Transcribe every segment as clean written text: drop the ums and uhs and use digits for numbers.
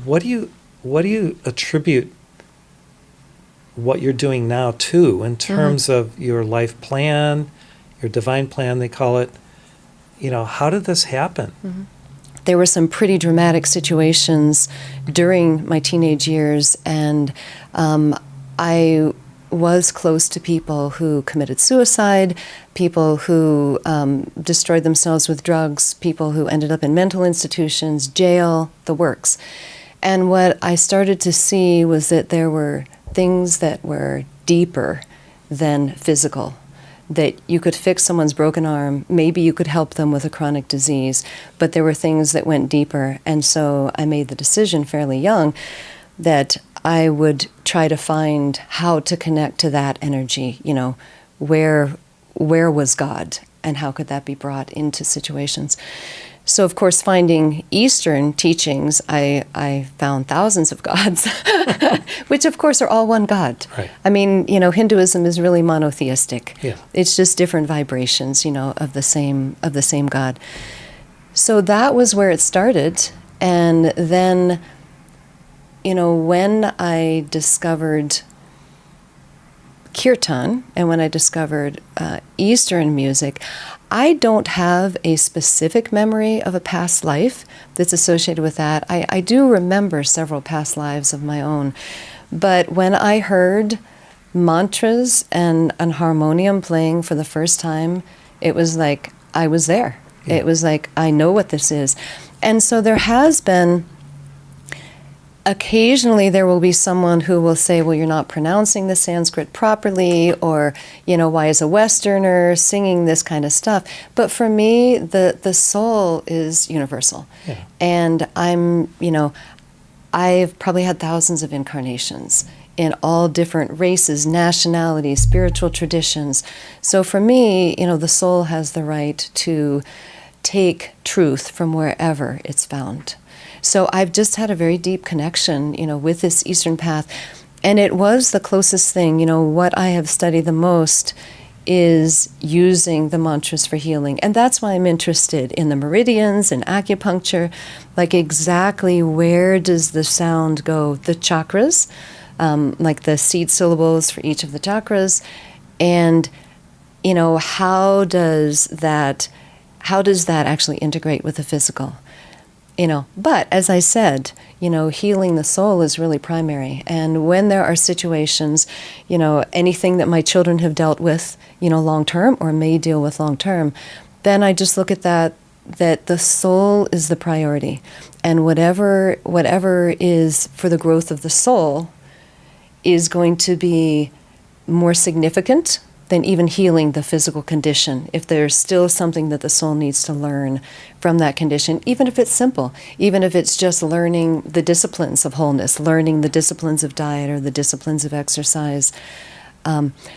what do you attribute what you're doing now to in terms of your life plan, your divine plan, they call it? How did this happen? Mm-hmm. There were some pretty dramatic situations during my teenage years, and I was close to people who committed suicide, people who destroyed themselves with drugs, people who ended up in mental institutions, jail, the works. And what I started to see was that there were things that were deeper than physical, that you could fix someone's broken arm, maybe you could help them with a chronic disease, but there were things that went deeper. And so I made the decision fairly young that I would try to find how to connect to that energy, where was God and how could that be brought into situations. So, of course, finding Eastern teachings, I found thousands of gods, which, of course, are all one God. Right. I mean, Hinduism is really monotheistic. Yeah. It's just different vibrations, of the same God. So that was where it started. And then, when I discovered kirtan and when I discovered Eastern music, I don't have a specific memory of a past life that's associated with that. I do remember several past lives of my own. But when I heard mantras and an harmonium playing for the first time, it was like I was there. Yeah. It was like, I know what this is. And so there has been, occasionally there will be someone who will say, well, you're not pronouncing the Sanskrit properly, or, why is a Westerner singing this kind of stuff? But for me, the soul is universal. Yeah. And I've probably had thousands of incarnations in all different races, nationalities, spiritual traditions. So for me, the soul has the right to take truth from wherever it's found. So I've just had a very deep connection, with this Eastern path. And it was the closest thing. What I have studied the most is using the mantras for healing. And that's why I'm interested in the meridians and acupuncture, like exactly where does the sound go, the chakras, like the seed syllables for each of the chakras. And, how does that actually integrate with the physical? But as I said, healing the soul is really primary. And when there are situations, anything that my children have dealt with, long term or may deal with long term, then I just look at that the soul is the priority. And whatever is for the growth of the soul is going to be more significant than even healing the physical condition, if there's still something that the soul needs to learn from that condition, even if it's simple, even if it's just learning the disciplines of wholeness, learning the disciplines of diet or the disciplines of exercise.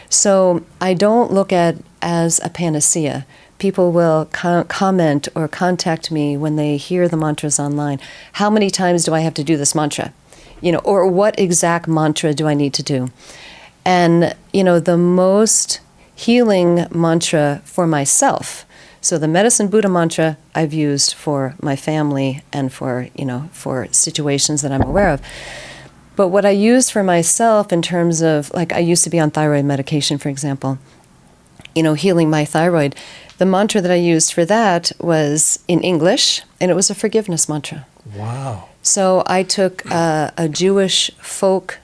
So I don't look at as a panacea. People will comment or contact me when they hear the mantras online. How many times do I have to do this mantra? Or what exact mantra do I need to do? And, the most healing mantra for myself, so the Medicine Buddha mantra I've used for my family and for situations that I'm aware of. But what I use for myself in terms of, like I used to be on thyroid medication, for example, healing my thyroid, the mantra that I used for that was in English, and it was a forgiveness mantra. Wow. So I took a Jewish folk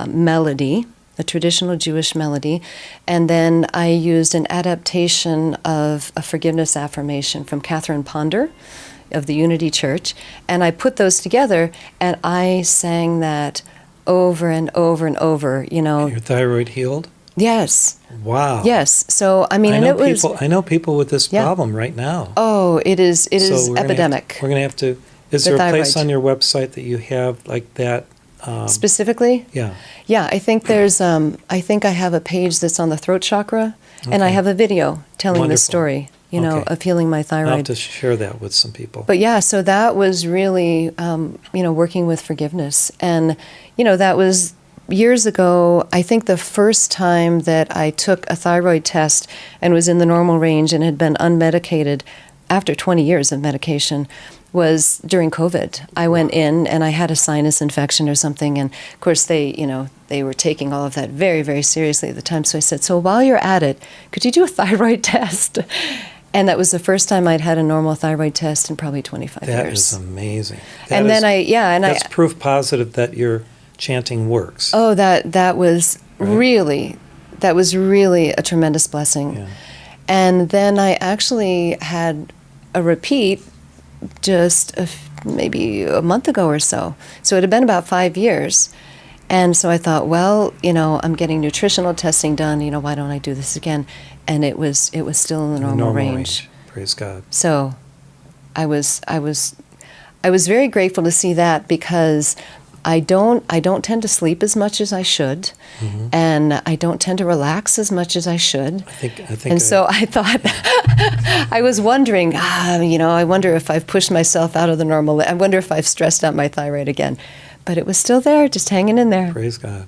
melody, a traditional Jewish melody, and then I used an adaptation of a forgiveness affirmation from Catherine Ponder of the Unity Church, and I put those together, and I sang that over and over and over, And your thyroid healed? Yes. Wow. Yes. So, I know people with this problem right now. Oh, it is epidemic. We're going to have to, is there a place on your website that you have like that? Specifically? Yeah. Yeah, I think there's, I have a page that's on the throat chakra, and I have a video telling the story, of healing my thyroid. I'll have to share that with some people. But yeah, so that was really, working with forgiveness. And, that was years ago. I think the first time that I took a thyroid test and was in the normal range and had been unmedicated after 20 years of medication was during COVID. I went in and I had a sinus infection or something, and of course they were taking all of that very, very seriously at the time. So I said, so while you're at it, could you do a thyroid test? And that was the first time I'd had a normal thyroid test in probably 25 years. That is amazing. That's proof positive that your chanting works. Oh, that was Right. really a tremendous blessing. Yeah. And then I actually had a repeat just maybe a month ago or so. So it had been about 5 years. And so I thought, well, I'm getting nutritional testing done, why don't I do this again? And it was still in the normal range. Praise God. So I was very grateful to see that, because I don't tend to sleep as much as I should, Mm-hmm. and I don't tend to relax as much as I should. I think And so I thought, I was wondering, I wonder if I've pushed myself out of the normal. I wonder if I've stressed out my thyroid again. But it was still there, just hanging in there. praise God.